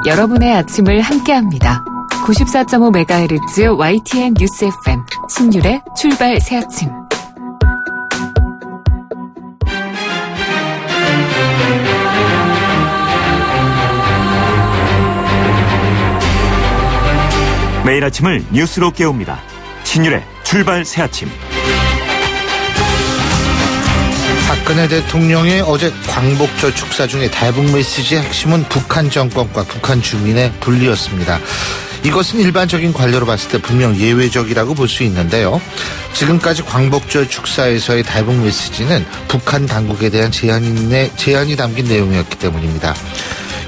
여러분의 아침을 함께합니다. 94.5MHz YTN 뉴스 FM 신율의 출발 새아침. 매일 아침을 뉴스로 깨웁니다. 신율의 출발 새아침. 박근혜 대통령의 어제 광복절 축사 중에 대북 메시지의 핵심은 북한 정권과 북한 주민의 분리였습니다. 이것은 일반적인 관료로 봤을 때 분명 예외적이라고 볼 수 있는데요. 지금까지 광복절 축사에서의 대북 메시지는 북한 당국에 대한 제안이 담긴 내용이었기 때문입니다.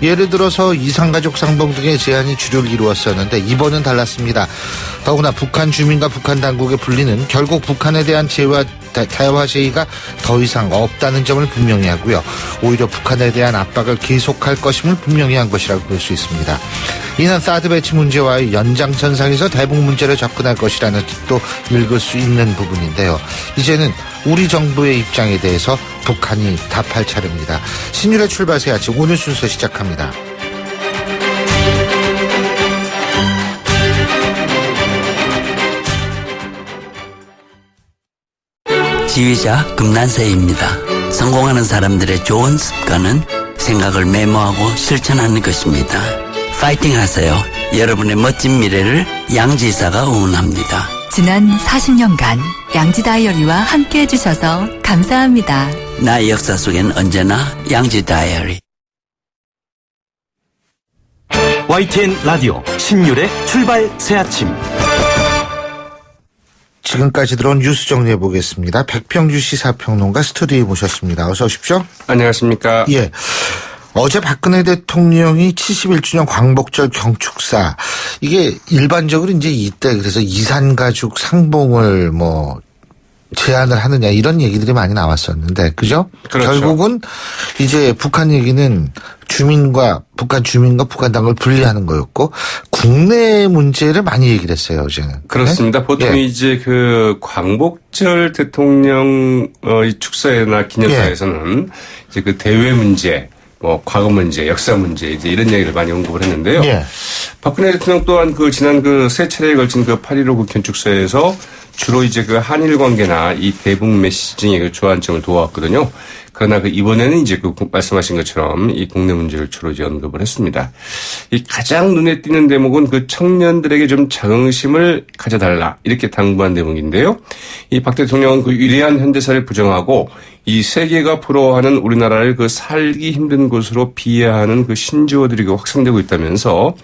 예를 들어서 이산가족 상봉 등의 제안이 주를 이루었었는데 이번은 달랐습니다. 더구나 북한 주민과 북한 당국의 분리는 결국 북한에 대한 대화 제의가 더 이상 없다는 점을 분명히 하고요. 오히려 북한에 대한 압박을 계속할 것임을 분명히 한 것이라고 볼 수 있습니다. 이는 사드 배치 문제와의 연장선상에서 대북 문제를 접근할 것이라는 뜻도 읽을 수 있는 부분인데요. 이제는 우리 정부의 입장에 대해서 북한이 답할 차례입니다. 신율의 출발 새아침 오늘 순서 시작합니다. 지휘자 금난세입니다. 성공하는 사람들의 좋은 습관은 생각을 메모하고 실천하는 것입니다. 파이팅 하세요. 여러분의 멋진 미래를 양지사가 응원합니다. 지난 40년간 양지 다이어리와 함께 해주셔서 감사합니다. 나의 역사 속엔 언제나 양지 다이어리. YTN 라디오 신율의 출발 새아침. 지금까지 들어온 뉴스 정리해 보겠습니다. 백평주 시사평론가 스튜디오에 모셨습니다. 어서 오십시오. 안녕하십니까. 예. 어제 박근혜 대통령이 71주년 광복절 경축사, 이게 일반적으로 이제 이때 그래서 이산가족 상봉을 제안을 하느냐 이런 얘기들이 많이 나왔었는데, 그죠? 그렇죠. 결국은 이제 북한 얘기는 북한 주민과 북한 당을 분리하는 거였고, 국내 문제를 많이 얘기를 했어요, 어제는. 그렇습니다. 네? 보통 이제 그 광복절 대통령 축사나 기념사에서는 이제 그 대외 문제, 과거 문제, 역사 문제, 이제 이런 얘기를 많이 언급을 했는데요. 예. 박근혜 대통령 또한 지난 세 차례에 걸친 8.15 견축사에서 주로 이제 한일 관계나 이 대북 메시지의 주안점을 도왔거든요. 그러나 이번에는 이제 말씀하신 것처럼 이 국내 문제를 주로 이제 언급을 했습니다. 이 가장 눈에 띄는 대목은 청년들에게 좀 자긍심을 가져달라, 이렇게 당부한 대목인데요. 이 박 대통령은 위대한 현대사를 부정하고 이 세계가 부러워하는 우리나라를 살기 힘든 곳으로 비하하는 신조어들이 확산되고 있다면서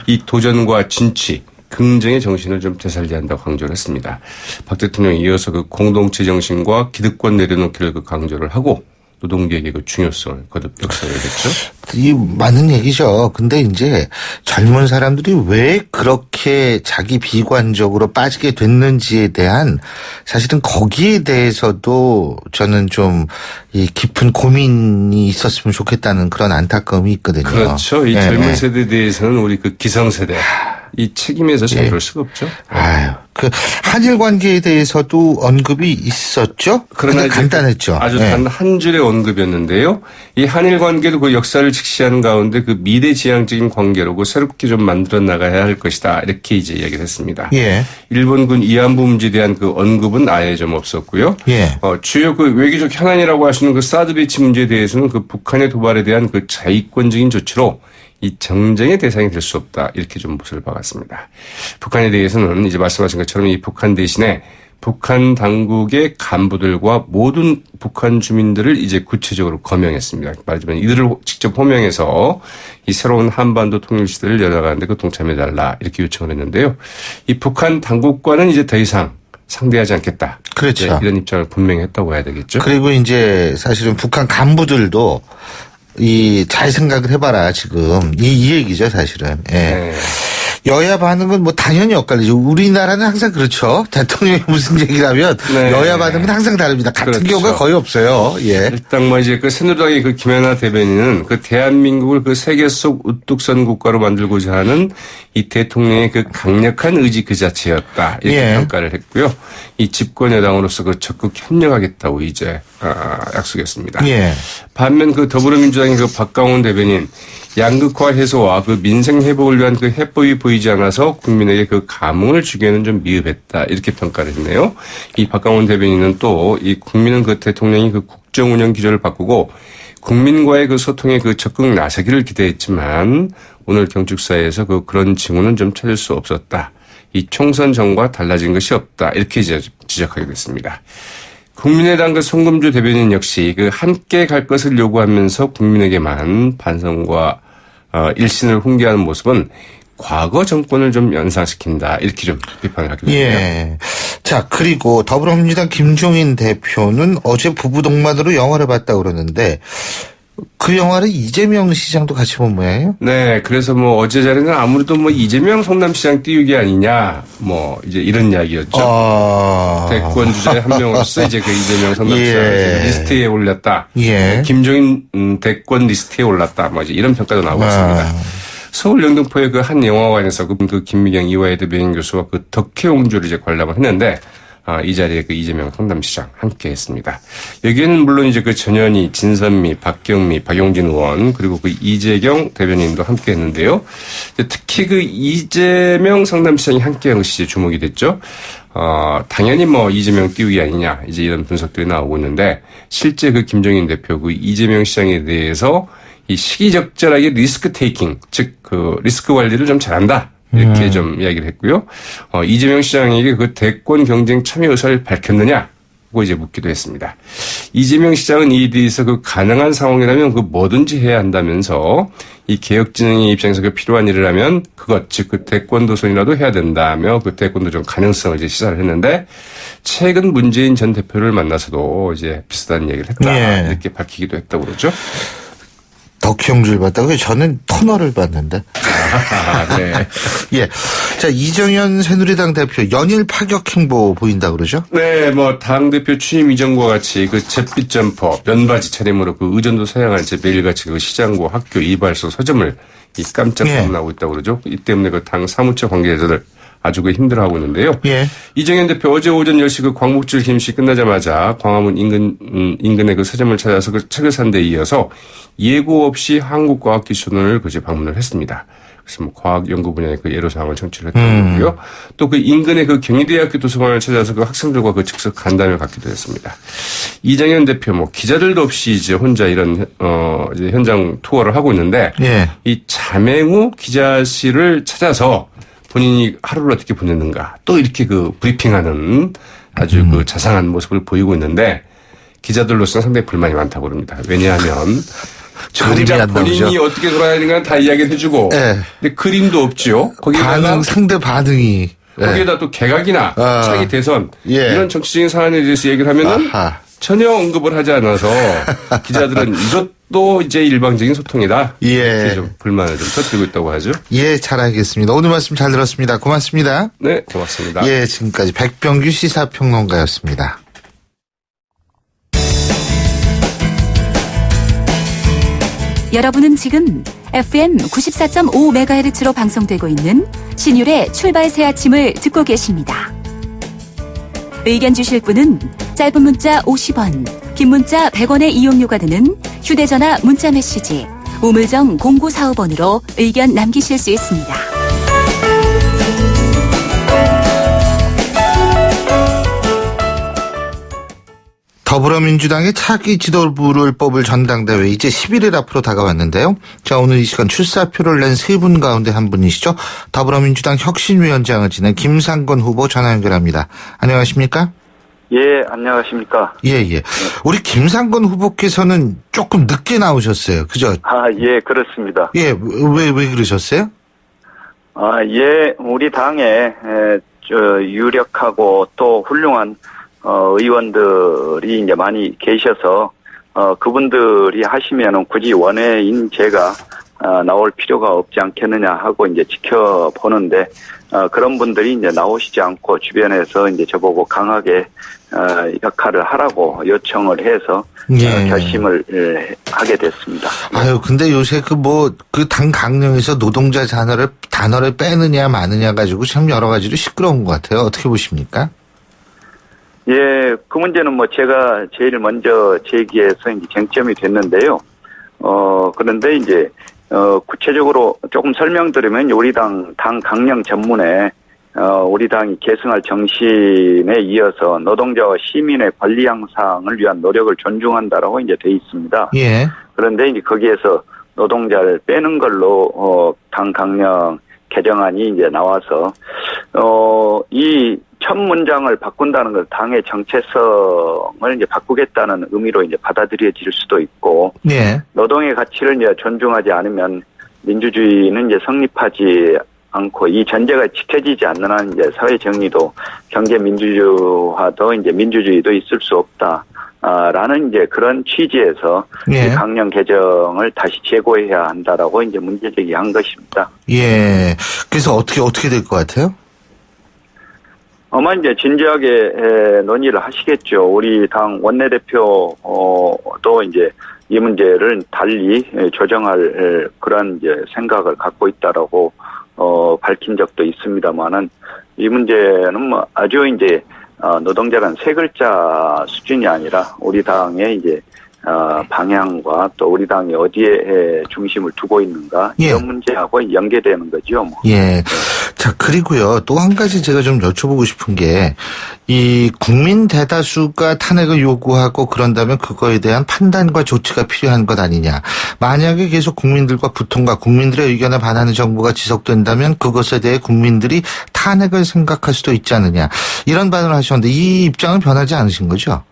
이 도전과 진취, 긍정의 정신을 좀 되살려야 한다고 강조를 했습니다. 박 대통령이 이어서 공동체 정신과 기득권 내려놓기를 강조를 하고 노동계에게 중요성을 거듭 역설해야겠죠. 이 맞는 얘기죠. 근데 이제 젊은 사람들이 왜 그렇게 자기 비관적으로 빠지게 됐는지에 대한 사실은 거기에 대해서도 저는 좀 이 깊은 고민이 있었으면 좋겠다는 그런 안타까움이 있거든요. 그렇죠. 이 젊은 세대에 대해서는 우리 기성세대 이 책임에서 자유로울 수가 없죠. 한일 관계에 대해서도 언급이 있었죠? 그러나 간단했죠. 아주 단 한 줄의 언급이었는데요. 이 한일 관계도 역사를 직시하는 가운데 미래지향적인 관계로 새롭게 좀 만들어 나가야 할 것이다, 이렇게 이제 이야기를 했습니다. 예. 일본군 위안부 문제에 대한 언급은 아예 좀 없었고요. 예. 주요 외교적 현안이라고 할 수 있는 사드 배치 문제에 대해서는 북한의 도발에 대한 자위권적인 조치로 이 정쟁의 대상이 될 수 없다, 이렇게 좀 못을 박았습니다. 북한에 대해서는 이제 말씀하신 것처럼 이 북한 대신에 북한 당국의 간부들과 모든 북한 주민들을 이제 구체적으로 거명했습니다. 말하자면 이들을 직접 호명해서 이 새로운 한반도 통일 시대를 열어가는데 동참해달라, 이렇게 요청을 했는데요. 이 북한 당국과는 이제 더 이상 상대하지 않겠다. 그렇죠. 이런 입장을 분명히 했다고 해야 되겠죠. 그리고 이제 사실은 북한 간부들도 잘 생각을 해봐라, 지금. 이 얘기죠, 사실은. 예. 네. 여야 반응은 뭐 당연히 엇갈리죠. 우리나라는 항상 그렇죠. 대통령이 무슨 얘기를 하면 네. 여야 반응은 항상 다릅니다. 같은 그렇죠. 경우가 거의 없어요. 예. 일단 뭐 이제 그 새누리당의 그 김연아 대변인은 그 대한민국을 그 세계 속 우뚝선 국가로 만들고자 하는 이 대통령의 그 강력한 의지 그 자체였다. 이렇게 예. 평가를 했고요. 이 집권 여당으로서 그 적극 협력하겠다고 이제 약속했습니다. 예. 반면 그 더불어민주당의 그 박강원 대변인 양극화 해소와 그 민생 회복을 위한 그 해법이 보이지 않아서 국민에게 그 감흥을 주기에는 좀 미흡했다. 이렇게 평가를 했네요. 이 박강원 대변인은 또 이 국민은 그 대통령이 그 국정 운영 기조를 바꾸고 국민과의 그 소통에 그 적극 나서기를 기대했지만 오늘 경축사에서 그런 징후는 좀 찾을 수 없었다. 이 총선 전과 달라진 것이 없다. 이렇게 이제 지적하게 됐습니다. 국민의당 그 송금주 대변인 역시 그 함께 갈 것을 요구하면서 국민에게만 반성과 일신을 훈계하는 모습은 과거 정권을 좀 연상시킨다. 이렇게 좀 비판을 하게 됩니다. 예. 자, 그리고 더불어민주당 김종인 대표는 어제 부부 동반으로 영화를 봤다고 그러는데 그 영화를 이재명 시장도 같이 본 모양이에요? 네. 그래서 뭐 어제 자리는 아무래도 뭐 이재명 성남시장 띄우기 아니냐. 뭐 이제 이런 이야기였죠. 대권 주자의 한 명으로서 이제 그 이재명 성남시장 예. 리스트에 올렸다. 예. 김종인 대권 리스트에 올랐다. 뭐 이제 이런 평가도 나오고 있습니다. 서울 영등포의 그 한 영화관에서 그 김미경 이화여대 명예교수와 그 덕혜옹주를 이제 관람을 했는데 이 자리에 그 이재명 성남시장 함께 했습니다. 여기에는 물론 이제 그 전현희, 진선미, 박경미, 박용진 의원 그리고 그 이재경 대변인도 함께 했는데요. 특히 그 이재명 성남시장이 함께 한 것이 이제 주목이 됐죠. 당연히 뭐 이재명 띄우기 아니냐 이제 이런 분석들이 나오고 있는데 실제 그 김종인 대표 그 이재명 시장에 대해서 이 시기적절하게 리스크 테이킹 즉 그 리스크 관리를 좀 잘한다. 이렇게 좀 이야기를 했고요. 이재명 시장에게 그 대권 경쟁 참여 의사를 밝혔느냐고 이제 묻기도 했습니다. 이재명 시장은 이에 대해서 그 가능한 상황이라면 그 뭐든지 해야 한다면서 이 개혁진영의 입장에서 그 필요한 일을 하면 그것 즉 그 대권 도전이라도 해야 된다며 그 대권 도전 가능성을 이제 시사를 했는데 최근 문재인 전 대표를 만나서도 이제 비슷한 얘기를 했다. 예. 이렇게 밝히기도 했다고 그러죠. 덕형주를 봤다고요? 저는 터널을 봤는데. 네. 예. 자, 이정현 새누리당 대표 연일 파격 행보 보인다 그러죠? 네, 뭐 당대표 취임 이전과 같이 그 잿빛 점퍼, 면바지 차림으로 그 의전도 사용한 이제 매일같이 그 시장과 학교 이발소 서점을 이 깜짝 방문하고 있다고 그러죠. 이 때문에 그 당 사무처 관계자들 아주 그 힘들어하고 있는데요. 예. 이정현 대표 어제 오전 10시 그 광복절 힘시 끝나자마자 광화문 인근의 그 서점을 찾아서 그 책을 산 데 이어서 예고 없이 한국과학기술원을 그제 방문을 했습니다. 그래서 뭐 과학 연구 분야의 그 예로 사항을 청취를 했던 거고요. 또 그 인근의 그 경희대학교 도서관을 찾아서 그 학생들과 그 즉석 간담회를 갖기도 했습니다. 이정현 대표 뭐 기자들도 없이 이제 혼자 이런 이제 현장 투어를 하고 있는데 예. 이 자맹우 기자실을 찾아서 본인이 하루를 어떻게 보냈는가 또 이렇게 그 브리핑하는 아주 그 자상한 모습을 보이고 있는데 기자들로서는 상당히 불만이 많다고 그럽니다. 왜냐하면 그림이 안 본인이 나오죠. 어떻게 돌아가는가 다 이야기를 해주고 네. 근데 그림도 없죠. 거기다가 상대 반응이. 거기에다 또 개각이나 차기 대선 예. 이런 정치적인 사안에 대해서 얘기를 하면은 아하. 전혀 언급을 하지 않아서 기자들은 이것도 이제 일방적인 소통이다. 예. 이렇게 좀 불만을 좀 터뜨리고 있다고 하죠. 예, 잘 알겠습니다. 오늘 말씀 잘 들었습니다. 고맙습니다. 네, 고맙습니다. 예, 지금까지 백병규 시사평론가였습니다. 여러분은 지금 FM 94.5MHz로 방송되고 있는 신율의 출발 새 아침을 듣고 계십니다. 의견 주실 분은 짧은 문자 50원, 긴 문자 100원의 이용료가 드는 휴대전화 문자 메시지 우물정 0945번으로 의견 남기실 수 있습니다. 더불어민주당의 차기 지도부를 뽑을 전당대회 이제 11일 앞으로 다가왔는데요. 자, 오늘 이 시간 출사표를 낸 세 분 가운데 한 분이시죠. 더불어민주당 혁신위원장을 지낸 김상곤 후보 전화 연결합니다. 안녕하십니까? 예, 안녕하십니까? 예. 우리 김상곤 후보께서는 조금 늦게 나오셨어요. 그죠? 아, 예, 그렇습니다. 예, 왜 그러셨어요? 아, 예, 우리 당에 유력하고 또 훌륭한 의원들이 이제 많이 계셔서 그분들이 하시면은 굳이 원외인 제가 나올 필요가 없지 않겠느냐 하고 이제 지켜보는데, 그런 분들이 이제 나오시지 않고 주변에서 이제 저보고 강하게 역할을 하라고 요청을 해서 예. 결심을 하게 됐습니다. 아유, 근데 요새 그 당 강령에서 노동자 단어를 빼느냐 마느냐 가지고 참 여러 가지로 시끄러운 것 같아요. 어떻게 보십니까? 예, 그 문제는 뭐 제가 제일 먼저 제기해서 이제 쟁점이 됐는데요. 그런데 이제, 구체적으로 조금 설명드리면 우리 당 강령 전문에 우리 당이 계승할 정신에 이어서 노동자와 시민의 권리 향상을 위한 노력을 존중한다라고 이제 돼 있습니다. 예. 그런데 이제 거기에서 노동자를 빼는 걸로 당 강령 개정안이 이제 나와서 이 첫 문장을 바꾼다는 걸 당의 정체성을 이제 바꾸겠다는 의미로 이제 받아들여질 수도 있고, 예. 노동의 가치를 이제 존중하지 않으면 민주주의는 이제 성립하지 않고 이 전제가 지켜지지 않는 한 이제 사회 정의도 경제 민주주의화도 이제 민주주의도 있을 수 없다. 라는 이제 그런 취지에서 예. 이 강령 개정을 다시 재고해야 한다라고 이제 문제 제기한 것입니다. 예. 그래서 어떻게 될 것 같아요? 아마 이제 진지하게 논의를 하시겠죠. 우리 당 원내대표도 이제 이 문제를 달리 조정할 그런 이제 생각을 갖고 있다라고 밝힌 적도 있습니다만은 이 문제는 뭐 아주 이제 노동자란 세 글자 수준이 아니라 우리 당의 이제 방향과 또 우리 당이 어디에 중심을 두고 있는가 예. 이런 문제하고 연계되는 거죠. 뭐. 예. 자, 그리고요. 또 한 가지 제가 좀 여쭤보고 싶은 게, 이 국민 대다수가 탄핵을 요구하고 그런다면 그거에 대한 판단과 조치가 필요한 것 아니냐. 만약에 계속 국민들과 부통과 국민들의 의견에 반하는 정부가 지속된다면 그것에 대해 국민들이 탄핵을 생각할 수도 있지 않느냐. 이런 발언을 하셨는데 이 입장은 변하지 않으신 거죠?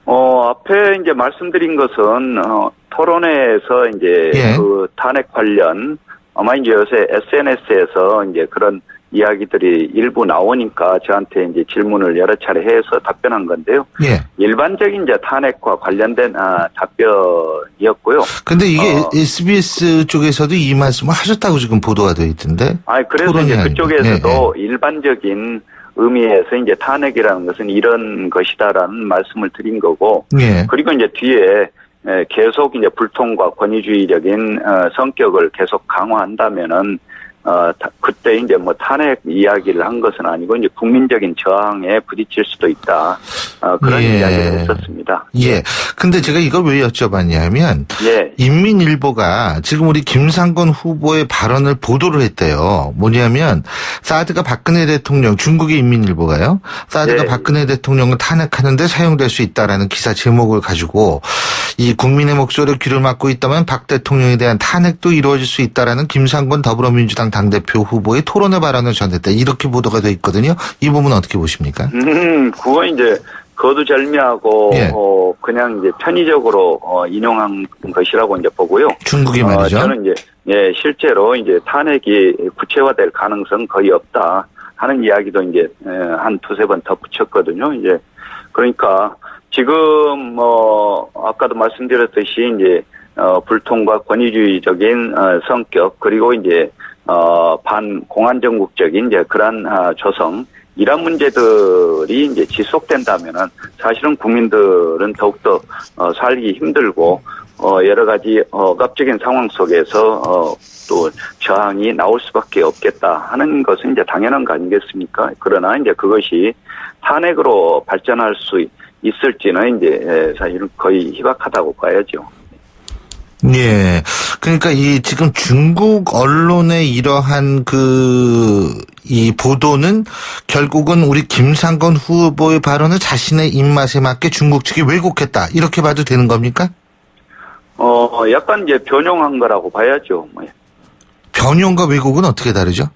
앞에 이제 말씀드린 것은, 토론회에서 이제 예. 그 탄핵 관련, 아마 이제 요새 SNS에서 이제 그런 이야기들이 일부 나오니까 저한테 이제 질문을 여러 차례 해서 답변한 건데요. 예. 일반적인 이제 탄핵과 관련된 답변이었고요. 근데 이게 SBS 쪽에서도 이 말씀을 하셨다고 지금 보도가 되어 있던데. 그래서 이제 그쪽에서도 일반적인 의미에서 이제 탄핵이라는 것은 이런 것이다라는 말씀을 드린 거고, 예. 그리고 이제 뒤에 계속 이제 불통과 권위주의적인 성격을 계속 강화한다면은 그때 이제 뭐 탄핵 이야기를 한 것은 아니고 이제 국민적인 저항에 부딪힐 수도 있다. 그런 예. 이야기를 했었습니다. 예. 근데 제가 이걸 왜 여쭤봤냐면, 예. 인민일보가 지금 우리 김상곤 후보의 발언을 보도를 했대요. 뭐냐면, 사드가 박근혜 대통령, 중국의 인민일보가요. 사드가 예. 박근혜 대통령을 탄핵하는데 사용될 수 있다라는 기사 제목을 가지고, 이 국민의 목소리를 귀를 막고 있다면 박 대통령에 대한 탄핵도 이루어질 수 있다라는 김상곤 더불어민주당 당대표 후보의 토론회 발언을 전했다. 이렇게 보도가 돼 있거든요. 이 부분은 어떻게 보십니까? 그건 이제 거두절미하고 예. 그냥 이제 편의적으로 인용한 것이라고 이제 보고요. 중국이 말이죠. 저는 이제 실제로 이제 탄핵이 구체화될 가능성 거의 없다 하는 이야기도 이제 한 두세 번 더 붙였거든요. 이제 그러니까 지금 아까도 말씀드렸듯이 이제 불통과 권위주의적인 성격 그리고 이제 반공안정국적인 이제 그러한 조성 이런 문제들이 이제 지속된다면은 사실은 국민들은 더욱더 살기 힘들고 여러 가지 억압적인 상황 속에서 또 저항이 나올 수밖에 없겠다 하는 것은 이제 당연한 거 아니겠습니까? 그러나 이제 그것이 탄핵으로 발전할 수 있을지는 이제 사실은 거의 희박하다고 봐야죠. 예. 그러니까 지금 중국 언론의 이러한 이 보도는 결국은 우리 김상곤 후보의 발언을 자신의 입맛에 맞게 중국 측이 왜곡했다. 이렇게 봐도 되는 겁니까? 약간 이제 변용한 거라고 봐야죠. 변용과 왜곡은 어떻게 다르죠?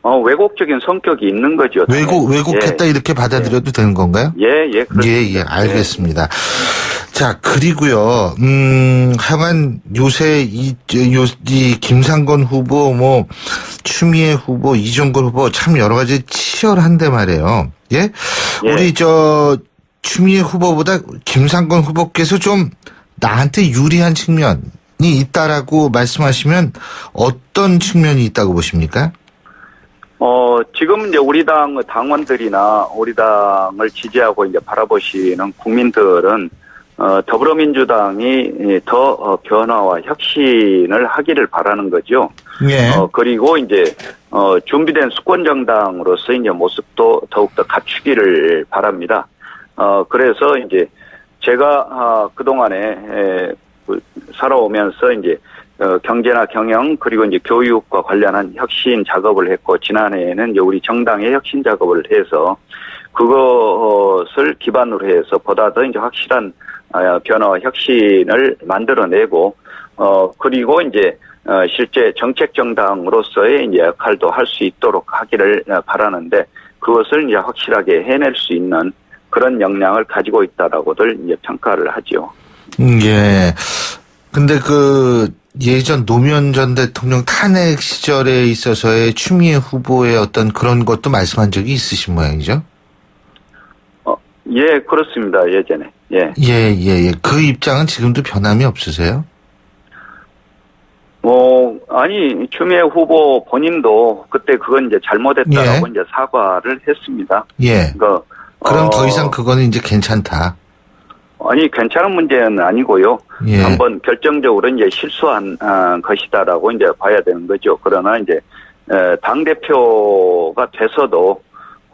왜곡적인 성격이 있는 거죠. 왜곡했다 이렇게 받아들여도 되는 건가요? 예, 그렇습니다. 예, 알겠습니다. 자, 그리고요, 하여간 요새 이 김상곤 후보, 추미애 후보, 이종걸 후보 참 여러 가지 치열한데 말이에요. 예? 우리 추미애 후보보다 김상곤 후보께서 좀 나한테 유리한 측면이 있다라고 말씀하시면 어떤 측면이 있다고 보십니까? 지금 이제 우리 당 당원들이나 우리 당을 지지하고 이제 바라보시는 국민들은 더불어민주당이 더 변화와 혁신을 하기를 바라는 거죠. 예. 그리고 이제 준비된 수권 정당으로서 이제 모습도 더욱더 갖추기를 바랍니다. 그래서 이제 제가 그동안에 살아오면서 이제 경제나 경영 그리고 이제 교육과 관련한 혁신 작업을 했고 지난해에는 이제 우리 정당의 혁신 작업을 해서 그것을 기반으로 해서 보다 더 이제 확실한 변화와 혁신을 만들어내고 그리고 이제 실제 정책 정당으로서의 이제 역할도 할 수 있도록 하기를 바라는데 그것을 이제 확실하게 해낼 수 있는 그런 역량을 가지고 있다라고들 이제 평가를 하죠. 예. 근데 예전 노무현 전 대통령 탄핵 시절에 있어서의 추미애 후보의 어떤 그런 것도 말씀한 적이 있으신 모양이죠? 예, 그렇습니다. 예전에. 예. 예. 그 입장은 지금도 변함이 없으세요? 아니, 추미애 후보 본인도 그때 그건 이제 잘못했다라고 예. 이제 사과를 했습니다. 예. 그러니까, 그럼 더 이상 그거는 이제 괜찮다. 아니, 괜찮은 문제는 아니고요. 예. 한번 결정적으로 이제 실수한 것이다라고 이제 봐야 되는 거죠. 그러나 이제, 당대표가 돼서도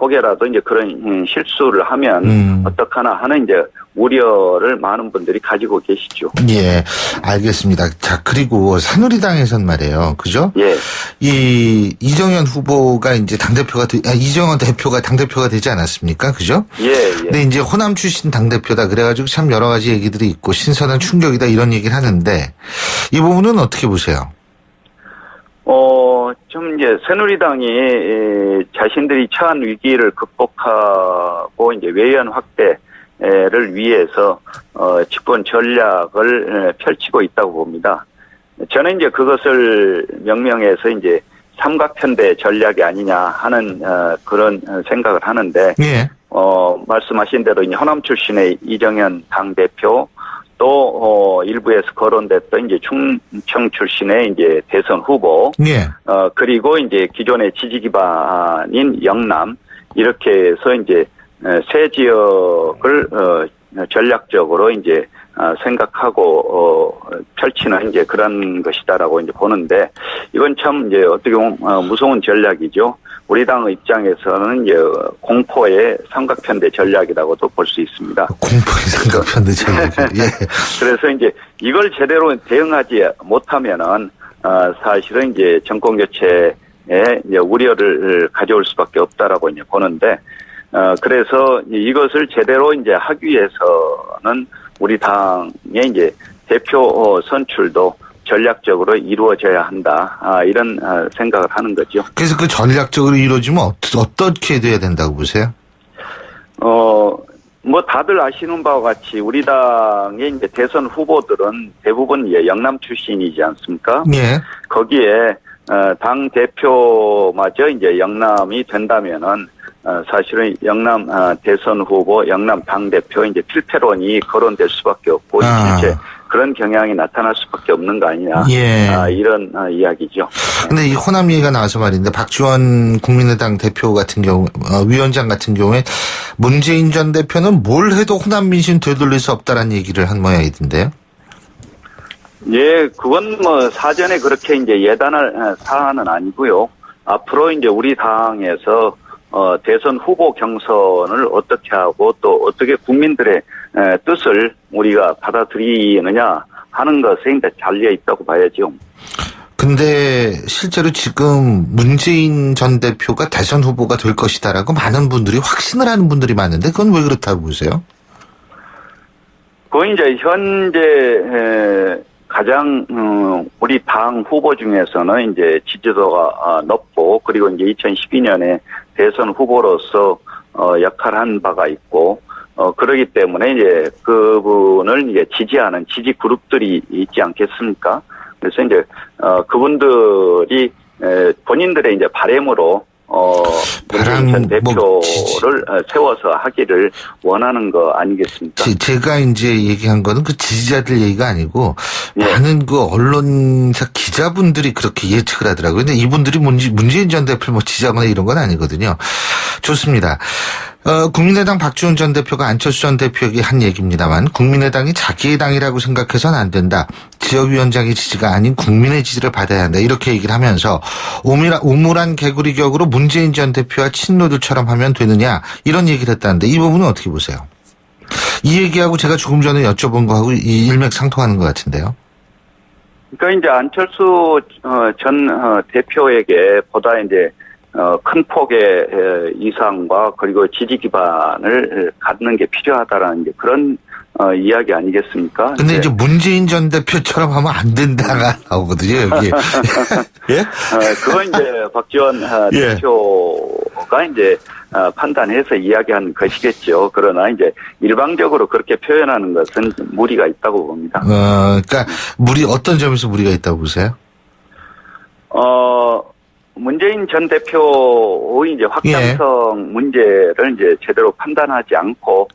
혹여라도 이제 그런 실수를 하면 어떡하나 하는 이제 우려를 많은 분들이 가지고 계시죠. 예, 알겠습니다. 자, 그리고 새누리당에선 말이에요. 그죠? 예. 이정현 후보가 이제 이정현 대표가 당대표가 되지 않았습니까? 그죠? 예. 근데 이제 호남 출신 당대표다. 그래가지고 참 여러 가지 얘기들이 있고 신선한 충격이다 이런 얘기를 하는데 이 부분은 어떻게 보세요? 좀 이제 새누리당이 자신들이 처한 위기를 극복하고 이제 외연 확대를 위해서 집권 전략을 펼치고 있다고 봅니다. 저는 이제 그것을 명명해서 이제 삼각편대 전략이 아니냐 하는 그런 생각을 하는데 예. 말씀하신 대로 이제 호남 출신의 이정현 당대표 또 일부에서 거론됐던 이제 충청 출신의 이제 대선 후보, 예. 그리고 이제 기존의 지지 기반인 영남 이렇게 해서 이제 새 지역을 전략적으로 이제 생각하고 펼치는 이제 그런 것이다라고 이제 보는데 이건 참 이제 어떻게 보면 무서운 전략이죠. 우리 당 입장에서는 이제 공포의 삼각편대 전략이라고도 볼 수 있습니다. 공포의 삼각편대 전략. 예. 그래서 이제 이걸 제대로 대응하지 못하면은 사실은 이제 정권 교체에 이제 우려를 가져올 수밖에 없다라고 이제 보는데 그래서 이것을 제대로 이제 하기 위해서는 우리 당의 이제 대표 선출도 전략적으로 이루어져야 한다. 이런 생각을 하는 거죠. 그래서 그 전략적으로 이루어지면 어떻게 돼야 된다고 보세요? 뭐 다들 아시는 바와 같이 우리 당의 이제 대선 후보들은 대부분 예, 영남 출신이지 않습니까? 예. 거기에 당 대표마저 이제 영남이 된다면은 사실은 영남 대선 후보, 영남 당 대표 이제 필패론이 거론될 수밖에 없고 실제 그런 경향이 나타날 수밖에 없는 거 아니냐. 예. 이런 이야기죠. 근데 이 호남 얘기가 나와서 말인데 박지원 국민의당 대표 같은 경우, 위원장 같은 경우에 문재인 전 대표는 뭘 해도 호남 민심 되돌릴 수 없다라는 얘기를 한 모양이던데요. 예, 그건 뭐 사전에 그렇게 이제 예단할 사안은 아니고요. 앞으로 이제 우리 당에서 대선 후보 경선을 어떻게 하고 또 어떻게 국민들의 뜻을 우리가 받아들이느냐 하는 것에 이제 달려 있다고 봐야죠. 근데 실제로 지금 문재인 전 대표가 대선 후보가 될 것이다라고 많은 분들이 확신을 하는 분들이 많은데 그건 왜 그렇다고 보세요? 그건 이제 현재 가장 우리 당 후보 중에서는 이제 지지도가 높고 그리고 이제 2012년에 대선 후보로서 역할한 바가 있고 그러기 때문에 이제 그분을 이제 지지하는 지지 그룹들이 있지 않겠습니까? 그래서 이제 그분들이 본인들의 이제 바람으로 문재인 전 대표를 세워서 하기를 원하는 거 아니겠습니까? 제가 이제 얘기한 거는 그 지지자들 얘기가 아니고 많은 그 언론사 기자분들이 그렇게 예측을 하더라고요. 근데 이분들이 문재인 전 대표를 뭐 지지하거나 이런 건 아니거든요. 좋습니다. 국민의당 박지원 전 대표가 안철수 전 대표에게 한 얘기입니다만 국민의당이 자기의 당이라고 생각해서는 안 된다. 지역위원장의 지지가 아닌 국민의 지지를 받아야 한다. 이렇게 얘기를 하면서 우물한 개구리 격으로 문재인 전 대표와 친노들처럼 하면 되느냐 이런 얘기를 했다는데 이 부분은 어떻게 보세요? 이 얘기하고 제가 조금 전에 여쭤본 거하고 일맥상통하는 것 같은데요. 그러니까 이제 안철수 전 대표에게 보다 이제 큰 폭의 이상과 그리고 지지 기반을 갖는 게 필요하다라는 이제 그런 이야기 아니겠습니까? 근데 이제 문재인 전 대표처럼 하면 안 된다가 나오거든요, 여기. 예? 그건 이제 박지원 대표가 이제 판단해서 이야기한 것이겠죠. 그러나 이제 일방적으로 그렇게 표현하는 것은 무리가 있다고 봅니다. 그러니까 어떤 점에서 무리가 있다고 보세요? 문재인 전 대표의 이제 확장성 문제를 이제 제대로 판단하지 않고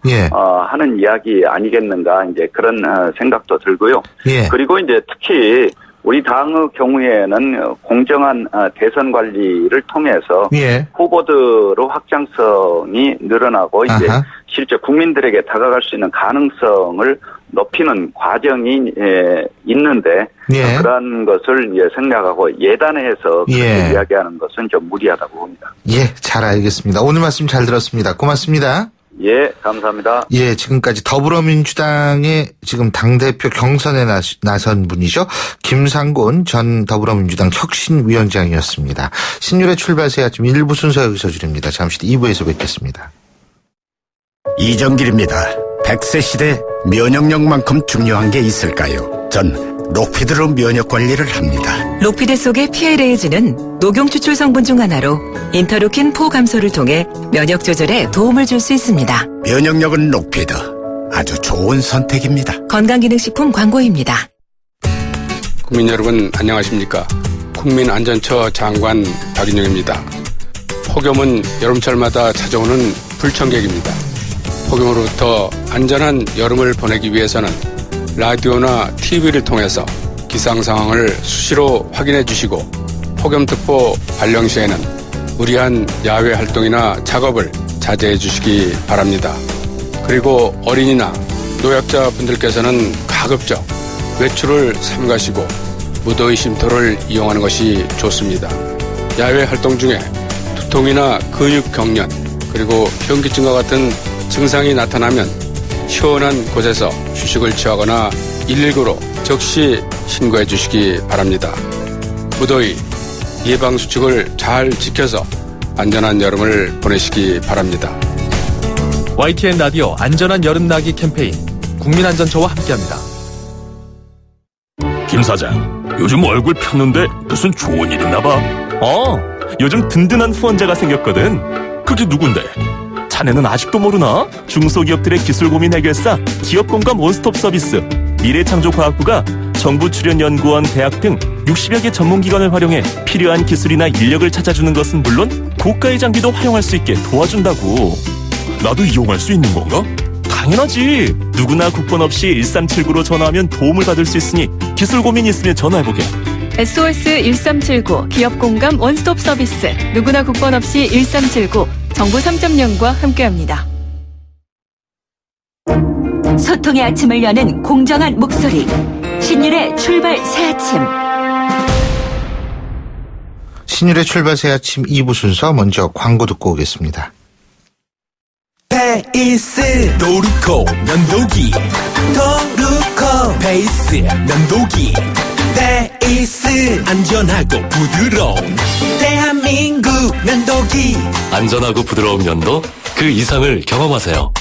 하는 이야기 아니겠는가 이제 그런 생각도 들고요. 그리고 이제 특히 우리 당의 경우에는 공정한 대선 관리를 통해서 후보들의 확장성이 늘어나고 이제 실제 국민들에게 다가갈 수 있는 가능성을 높이는 과정이 있는데 그런 것을 이제 생략하고 예단해서 그렇게 이야기하는 것은 좀 무리하다고 봅니다. 잘 알겠습니다. 오늘 말씀 잘 들었습니다. 고맙습니다. 감사합니다. 지금까지 더불어민주당의 지금 당대표 경선에 나선 분이죠. 김상곤 전 더불어민주당 혁신위원장이었습니다. 신율의 출발 새 아침 1부 순서 여기서 줄입니다. 잠시 뒤 2부에서 뵙겠습니다. 이정길입니다. 100세 시대 면역력만큼 중요한 게 있을까요? 전 록피드로 면역 관리를 합니다. 록피드 속의 PLAG는 녹용 추출 성분 중 하나로 인터루킨 4 감소를 통해 면역 조절에 도움을 줄 수 있습니다. 면역력은 록피드. 아주 좋은 선택입니다. 건강기능식품 광고입니다. 국민 여러분 안녕하십니까? 국민안전처 장관 박인영입니다. 폭염은 여름철마다 찾아오는 불청객입니다. 폭염으로부터 안전한 여름을 보내기 위해서는 라디오나 TV를 통해서 기상 상황을 수시로 확인해 주시고 폭염특보 발령 시에는 무리한 야외 활동이나 작업을 자제해 주시기 바랍니다. 그리고 어린이나 노약자 분들께서는 가급적 외출을 삼가시고 무더위 쉼터를 이용하는 것이 좋습니다. 야외 활동 중에 두통이나 근육 경련 그리고 현기증과 같은 증상이 나타나면 시원한 곳에서 휴식을 취하거나 119로 즉시 신고해 주시기 바랍니다. 무더위 예방수칙을 잘 지켜서 안전한 여름을 보내시기 바랍니다. YTN 라디오 안전한 여름나기 캠페인 국민안전처와 함께합니다. 김 사장, 요즘 얼굴 폈는데 무슨 좋은 일 있나 봐. 요즘 든든한 후원자가 생겼거든. 그게 누군데? 자네는 아직도 모르나? 중소기업들의 기술 고민 해결사 기업공감 원스톱 서비스 미래창조과학부가 정부 출연연구원, 대학 등 60여 개 전문기관을 활용해 필요한 기술이나 인력을 찾아주는 것은 물론 고가의 장비도 활용할 수 있게 도와준다고. 나도 이용할 수 있는 건가? 당연하지. 누구나 국번 없이 1379로 전화하면 도움을 받을 수 있으니 기술 고민 있으면 전화해보게. SOS 1379 기업공감 원스톱 서비스 누구나 국번 없이 1379 정부 3.0과 함께합니다. 소통의 아침을 여는 공정한 목소리 신율의 출발 새 아침. 신율의 출발 새 아침 2부 순서 먼저 광고 듣고 오겠습니다. 페이스 도루코 면도기 도루코 페이스 면도기 페이스 안전하고 부드러운 대한민국 면도기. 안전하고 부드러운 면도 그 이상을 경험하세요.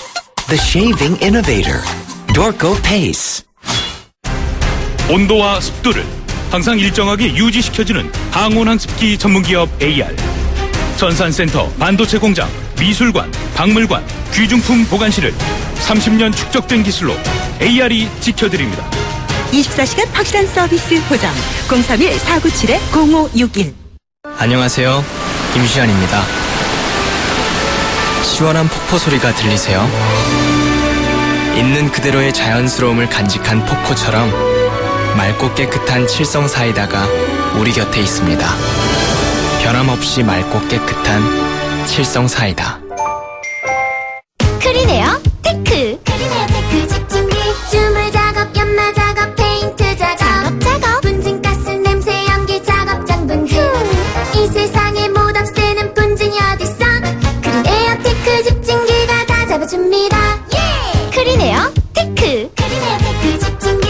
The Shaving Innovator Dorco Pace. 온도와 습도를 항상 일정하게 유지시켜주는 항온항습기 전문기업 AR. 전산센터, 반도체 공장, 미술관, 박물관, 귀중품 보관실을 30년 축적된 기술로 AR이 지켜드립니다. 24시간 확실한 서비스 보장 031-497-0561. 안녕하세요. 김시안입니다. 시원한 폭포 소리가 들리세요? 있는 그대로의 자연스러움을 간직한 폭포처럼 맑고 깨끗한 칠성 사이다가 우리 곁에 있습니다. 변함없이 맑고 깨끗한 칠성 사이다. 크리네어 테크. 크리네어 테크 집중기. 주물 작업, 연마 작업, 페인트 작업. 분진가스 냄새 연기 작업 장분진. 이 세상에 못 없애는 분진이 어딨어. 크리네어 테크 집중기가 다 잡아줍니다. 예! 크리네어 테크. 크리네어 테크 집중기.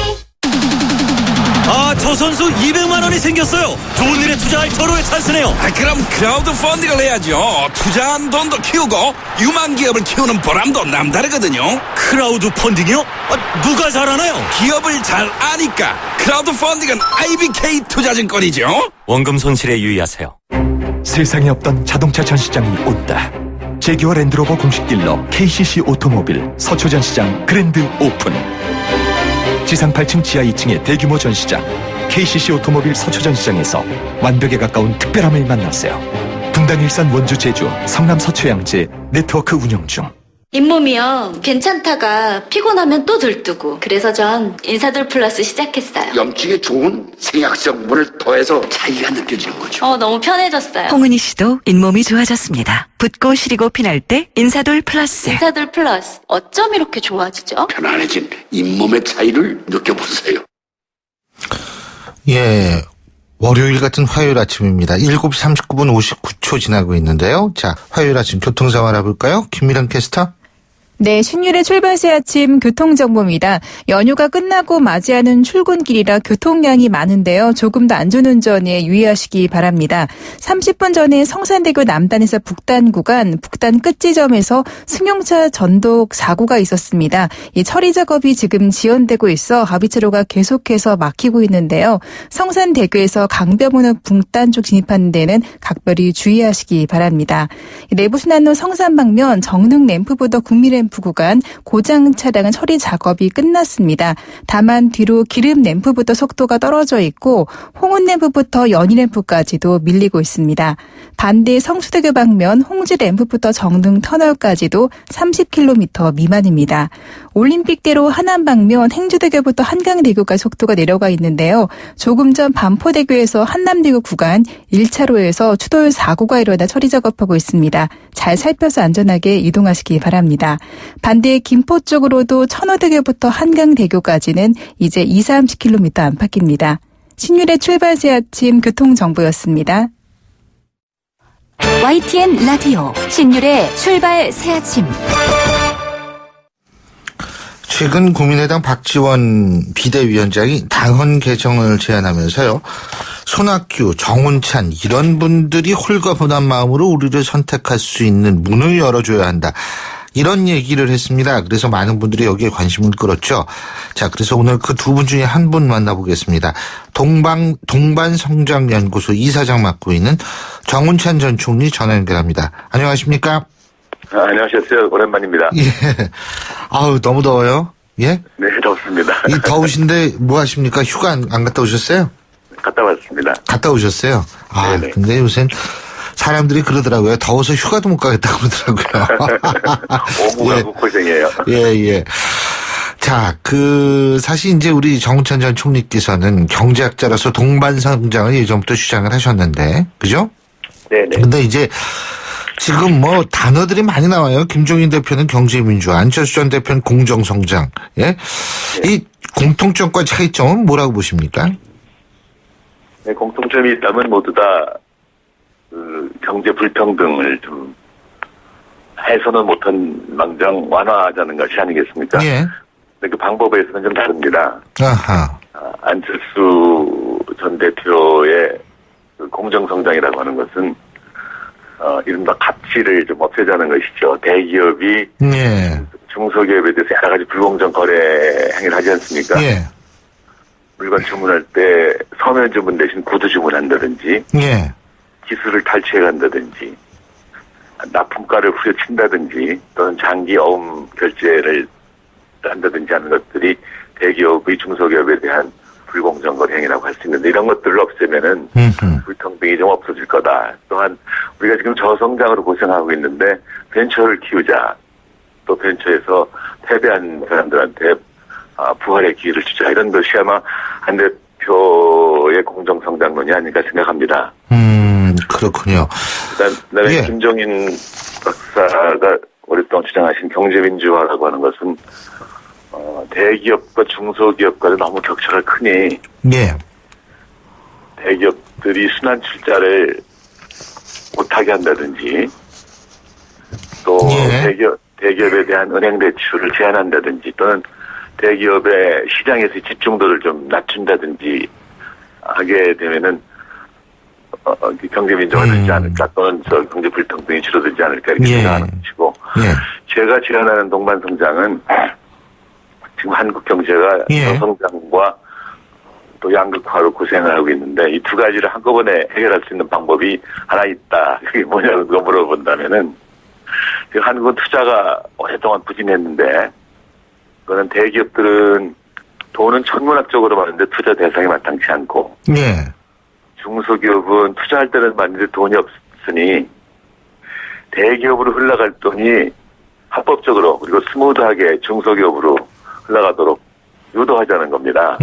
아, 저 선수 200만 원이 생겼어요. 좋은 일에 투자할 절호의 찬스네요. 그럼 크라우드 펀딩을 해야죠. 투자한 돈도 키우고 유망 기업을 키우는 보람도 남다르거든요. 크라우드 펀딩이요? 누가 잘하나요? 기업을 잘 아니까. 크라우드 펀딩은 IBK 투자증권이죠. 원금 손실에 유의하세요. 세상에 없던 자동차 전시장이 온다. 제기와 랜드로버 공식 딜러 KCC 오토모빌 서초 전시장 그랜드 오픈. 지상 8층 지하 2층의 대규모 전시장 KCC 오토모빌 서초 전시장에서 완벽에 가까운 특별함을 만났어요. 분당, 일산, 원주, 제주, 성남, 서초, 양재 네트워크 운영 중. 잇몸이요. 괜찮다가 피곤하면 또 들뜨고. 그래서 전 인사돌 플러스 시작했어요. 염증에 좋은 생약 성분을 더해서 차이가 느껴지는 거죠. 너무 편해졌어요. 홍은희 씨도 잇몸이 좋아졌습니다. 붓고 시리고 피날 때 인사돌 플러스. 인사돌 플러스. 어쩜 이렇게 좋아지죠? 편안해진 잇몸의 차이를 느껴보세요. 예. 월요일 같은 화요일 아침입니다. 7시 39분 59초 지나고 있는데요. 자, 화요일 아침 교통상황 알아볼까요? 김미란 캐스터. 네, 신율의 출발새 아침 교통정보입니다. 연휴가 끝나고 맞이하는 출근길이라 교통량이 많은데요. 조금 더 안전운전에 유의하시기 바랍니다. 30분 전에 성산대교 남단에서 북단 구간, 북단 끝지점에서 승용차 전독 사고가 있었습니다. 이 처리 작업이 지금 지연되고 있어 하비차로가 계속해서 막히고 있는데요. 성산대교에서 강변문호 북단 쪽 진입하는 데는 각별히 주의하시기 바랍니다. 내부순환로 성산 방면 정릉 램프부터 국미램프 구간 고장 차량은 처리 작업이 끝났습니다. 다만 뒤로 기름 램프부터 속도가 떨어져 있고 홍은 램프부터 연희 램프까지도 밀리고 있습니다. 반대 성수대교 방면 홍지 램프부터 정릉 터널까지도 30km 미만입니다. 올림픽대로 하남 방면 행주대교부터 한강대교까지 속도가 내려가 있는데요. 조금 전 반포대교에서 한남대교 구간 1차로에서 추돌 사고가 일어나 처리 작업하고 있습니다. 잘 살펴서 안전하게 이동하시기 바랍니다. 반대 김포 쪽으로도 천호대교부터 한강대교까지는 이제 20-30km 안팎입니다. 신율의 출발새 아침 교통정보였습니다. YTN 라디오 신율의 출발 새 아침. 최근 국민의당 박지원 비대위원장이 당헌 개정을 제안하면서요. 손학규, 정운찬 이런 분들이 홀가분한 마음으로 우리를 선택할 수 있는 문을 열어줘야 한다. 이런 얘기를 했습니다. 그래서 많은 분들이 여기에 관심을 끌었죠. 자, 그래서 오늘 그 두 분 중에 한 분 만나보겠습니다. 동반성장연구소 이사장 맡고 있는 정운찬 전 총리 전화 연결합니다. 안녕하십니까? 안녕하셨어요. 오랜만입니다. 예. 아우, 너무 더워요. 예? 네, 덥습니다. 이 더우신데 뭐 하십니까? 휴가 안 갔다 오셨어요? 갔다 왔습니다. 갔다 오셨어요? 아, 네네. 근데 요새 사람들이 그러더라고요. 더워서 휴가도 못 가겠다고 그러더라고요. 오고 가고 고생해요. 예. 자, 사실 이제 우리 정운찬 전 총리께서는 경제학자로서 동반성장을 예전부터 주장을 하셨는데, 그죠? 네네. 근데 이제 지금 뭐 단어들이 많이 나와요. 김종인 대표는 경제민주화, 안철수 전 대표는 공정성장. 예? 이 공통점과 차이점은 뭐라고 보십니까? 네, 공통점이 있다면 모두 다 경제 불평등을 좀 해소는 못한 망정 완화하자는 것이 아니겠습니까? 예. 근데 그 방법에서는 좀 다릅니다. 아하. 안철수 전 대표의 그 공정성장이라고 하는 것은 이른바 가치를 좀 없애자는 것이죠. 대기업이 중소기업에 대해서 여러 가지 불공정 거래 행위를 하지 않습니까? 예. 물건 주문할 때 서면 주문 대신 구두 주문한다든지, 기술을 탈취해간다든지, 납품가를 후려친다든지, 또는 장기 어음 결제를 한다든지 하는 것들이 대기업의 중소기업에 대한 불공정거래행위라고 할 수 있는데 이런 것들을 없애면은 불평등이 좀 없어질 거다. 또한 우리가 지금 저성장으로 고생하고 있는데 벤처를 키우자. 또 벤처에서 패배한 사람들한테 부활의 기회를 주자. 이런 것이 아마 한 대표의 공정성장론이 아닐까 생각합니다. 그렇군요. 그다음에 김종인 박사가 오랫동안 주장하신 경제민주화라고 하는 것은 대기업과 중소기업과는 너무 격차가 크니 대기업들이 순환 출자를 못하게 한다든지 또 대기업에 대한 은행 대출을 제한한다든지 또는 대기업의 시장에서의 집중도를 좀 낮춘다든지 하게 되면은 경제 민주화가 되지 않을까 또는 경제 불평등이 줄어들지 않을까 이렇게 생각하는 것이고 제가 제안하는 동반성장은 지금 한국 경제가 저성장과 또 양극화로 고생을 하고 있는데 이 두 가지를 한꺼번에 해결할 수 있는 방법이 하나 있다. 그게 뭐냐고 물어본다면은 지금 한국은 투자가 오랫동안 부진했는데 그거는 대기업들은 돈은 천문학적으로 많은데 투자 대상이 마땅치 않고 중소기업은 투자할 때는 많은데 돈이 없으니 대기업으로 흘러갈 돈이 합법적으로 그리고 스무드하게 중소기업으로 흘러가도록 유도하자는 겁니다.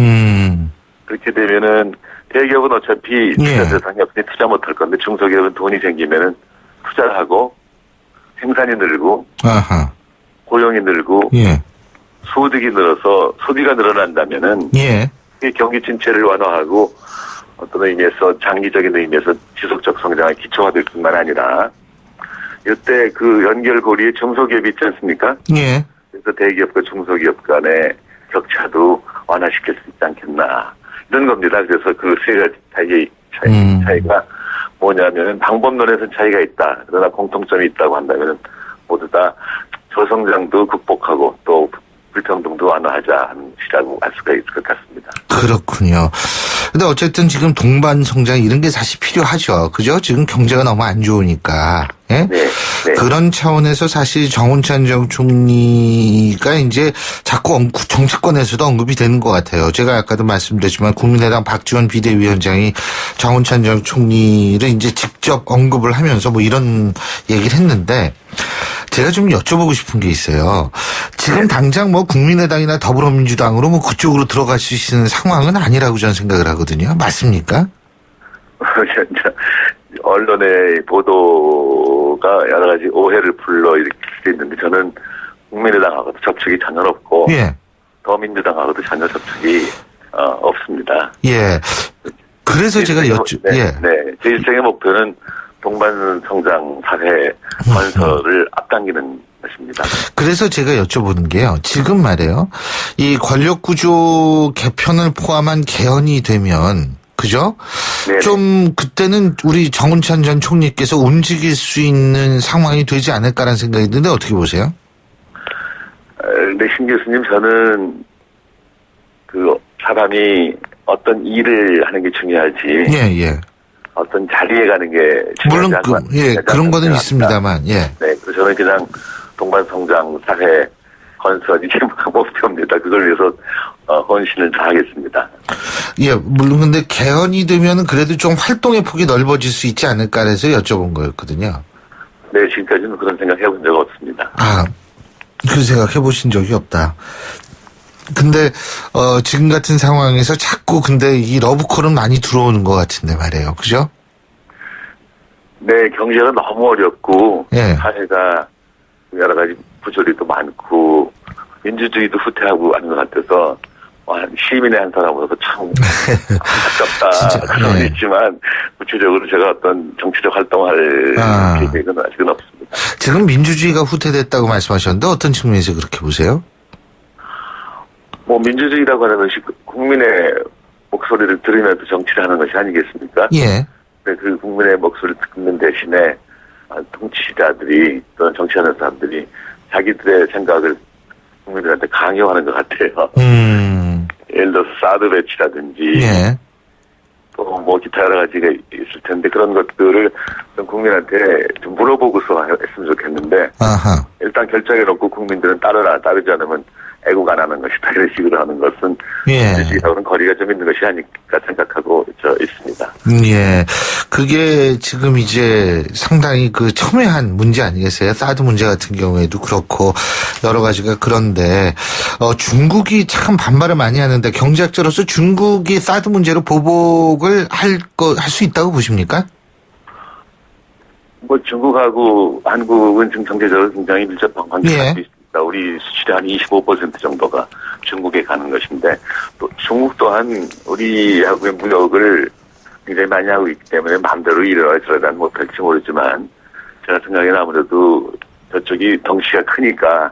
그렇게 되면은 대기업은 어차피 투자 대상이 없으니 투자 못할 건데 중소기업은 돈이 생기면은 투자를 하고 생산이 늘고 고용이 늘고 소득이 늘어서 소비가 늘어난다면은 경기 침체를 완화하고 어떤 의미에서 장기적인 의미에서 지속적 성장의 기초가 될 뿐만 아니라 이때 그 연결고리에 중소기업이 있지 않습니까? 그래서 대기업과 중소기업 간의 격차도 완화시킬 수 있지 않겠나 이런 겁니다. 그래서 그 세 가지 차이가 뭐냐면 방법론에서는 차이가 있다. 그러나 공통점이 있다고 한다면 모두 다 저성장도 극복하고 또 불평등도 완화하자 하는 시라고 할 수가 있을 것 같습니다. 그렇군요. 근데 어쨌든 지금 동반성장 이런 게 사실 필요하죠. 그죠? 지금 경제가 너무 안 좋으니까. 그런 차원에서 사실 정운찬 전 총리가 이제 자꾸 정치권에서도 언급이 되는 것 같아요. 제가 아까도 말씀드렸지만 국민의당 박지원 비대위원장이 정운찬 전 총리를 이제 직접 언급을 하면서 뭐 이런 얘기를 했는데 제가 좀 여쭤보고 싶은 게 있어요. 지금 당장 뭐 국민의당이나 더불어민주당으로 뭐 그쪽으로 들어갈 수 있는 상황은 아니라고 저는 생각을 하거든요. 맞습니까? 언론의 보도가 여러 가지 오해를 불러일으킬 수 있는데 저는 국민의당하고도 접촉이 전혀 없고 더민주당하고도 전혀 접촉이 없습니다. 그래서 제가 제 일생의 목표는 동반성장 사회 건설을 앞당기는 것입니다. 그래서 제가 여쭤보는 게요. 지금 말이에요. 이 권력구조 개편을 포함한 개헌이 되면 그죠? 좀 그때는 우리 정운찬 전 총리께서 움직일 수 있는 상황이 되지 않을까라는 생각이 드는데 어떻게 보세요? 네, 신 교수님 저는 그 사람이 어떤 일을 하는 게 중요하지. 어떤 자리에 가는 게 중요하지 물론 그런 거는 있습니다만. 그래서 저는 그냥 동반성장 사회 건설이 제 목표입니다. 그걸 위해서 헌신을 다하겠습니다. 물론 근데 개헌이 되면 그래도 좀 활동의 폭이 넓어질 수 있지 않을까 해서 여쭤본 거였거든요. 네, 지금까지는 그런 생각 해본 적 없습니다. 그 생각 해보신 적이 없다. 근데 지금 같은 상황에서 자꾸 근데 이 러브콜은 많이 들어오는 것 같은데 말이에요. 그죠? 네, 경제가 너무 어렵고 사회가 여러 가지 부조리도 많고 민주주의도 후퇴하고 하는 것 같아서 시민의 한 사람으로서 참 안타깝다 그런 건 있지만 구체적으로 제가 어떤 정치적 활동할 계획은 아직은 없습니다. 지금 민주주의가 후퇴됐다고 말씀하셨는데 어떤 측면에서 그렇게 보세요? 뭐 민주주의라고 하는 것이 국민의 목소리를 들으면서 정치를 하는 것이 아니겠습니까? 그 국민의 목소리를 듣는 대신에 정치자들이 또는 정치하는 사람들이 자기들의 생각을 국민들한테 강요하는 것 같아요. 예를 들어서 사드 배치라든지 또 뭐 기타 여러 가지가 있을 텐데 그런 것들을 좀 국민한테 좀 물어보고서 했으면 좋겠는데 일단 결정해놓고 국민들은 따르라 따르지 않으면 애국 안 하는 것이다. 이런 식으로 하는 것은 민주주의하고는 거리가 좀 있는 것이 아닐까 생각하고 있습니다. 예. 그게 지금 이제 상당히 그 첨예한 문제 아니겠어요? 사드 문제 같은 경우에도 그렇고 여러 가지가 그런데 중국이 참 반발을 많이 하는데 경제학자로서 중국이 사드 문제로 보복을 할 수 있다고 보십니까? 뭐 중국하고 한국은 지금 경제적으로 굉장히 밀접한 관계가 있습니다. 우리 수출의 한 25% 정도가 중국에 가는 것인데 또 중국 또한 우리하고의 무역을 굉장히 많이 하고 있기 때문에 마음대로 이러저러는 못할지 모르지만 제가 생각에는 아무래도 저쪽이 덩치가 크니까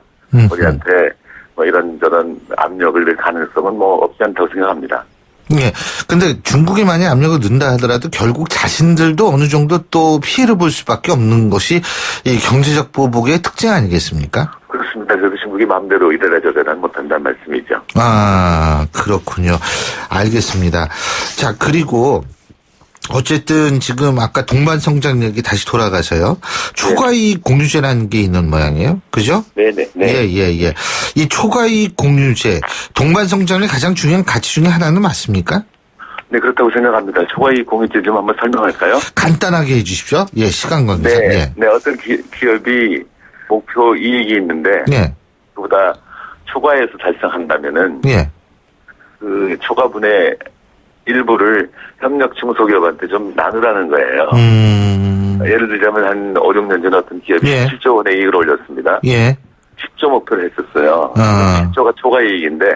우리한테 뭐 이런저런 압력을 낼 가능성은 뭐 없지 않다고 생각합니다. 예. 근데 중국이 만약 압력을 넣는다 하더라도 결국 자신들도 어느 정도 또 피해를 볼 수밖에 없는 것이 이 경제적 보복의 특징 아니겠습니까? 그렇습니다. 그래서 중국이 마음대로 이래저래는 못한다는 말씀이죠. 아, 그렇군요. 알겠습니다. 자, 그리고 어쨌든 지금 아까 동반성장 얘기 다시 돌아가서요. 초과이익 공유제라는 게 있는 모양이에요. 그죠? 네네. 예. 이 초과이익 공유제, 동반성장의 가장 중요한 가치 중에 하나는 맞습니까? 네, 그렇다고 생각합니다. 초과이익 공유제 좀 한번 설명할까요? 간단하게 해 주십시오. 예, 시간 관계상. 네. 어떤 기업이 목표 이익이 있는데 그보다 초과해서 달성한다면은 그 초과분의 일부를 협력 중소기업한테 좀 나누라는 거예요. 예를 들자면 한 5, 6년 전에 어떤 기업이 7조 원의 이익을 올렸습니다. 10조 목표를 했었어요. 10조가 초과이익인데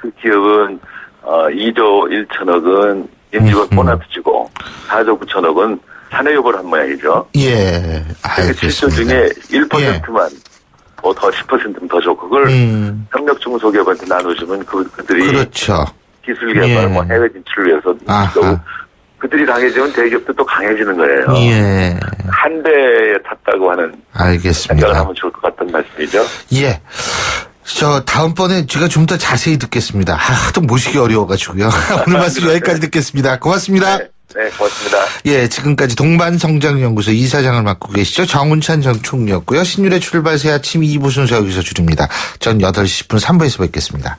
그 기업은 2조 1천억은 임직원 보너스 주고 4조 9천억은 사내유보를 한 모양이죠. 예, 알겠습니다. 7조 중에 1%만 더 10%는 더 줘. 그걸 협력 중소기업한테 나누시면 그들이 그렇죠. 기술 개발, 뭐 해외 진출을 위해서 그들이 강해지면 대기업도 또 강해지는 거예요. 한 배에 탔다고 하는 알겠습니다. 생각을 하면 좋을 것 같은 말씀이죠. 예. 다음번에 제가 좀 더 자세히 듣겠습니다. 하도 모시기 어려워가지고요. 오늘 말씀 여기까지 듣겠습니다. 고맙습니다. 네, 고맙습니다. 예, 지금까지 동반성장연구소 이사장을 맡고 계시죠. 정운찬 전 총리였고요. 신율의 출발 새 아침 2부 순서 여기서 줄입니다. 전 8시 10분 3부에서 뵙겠습니다.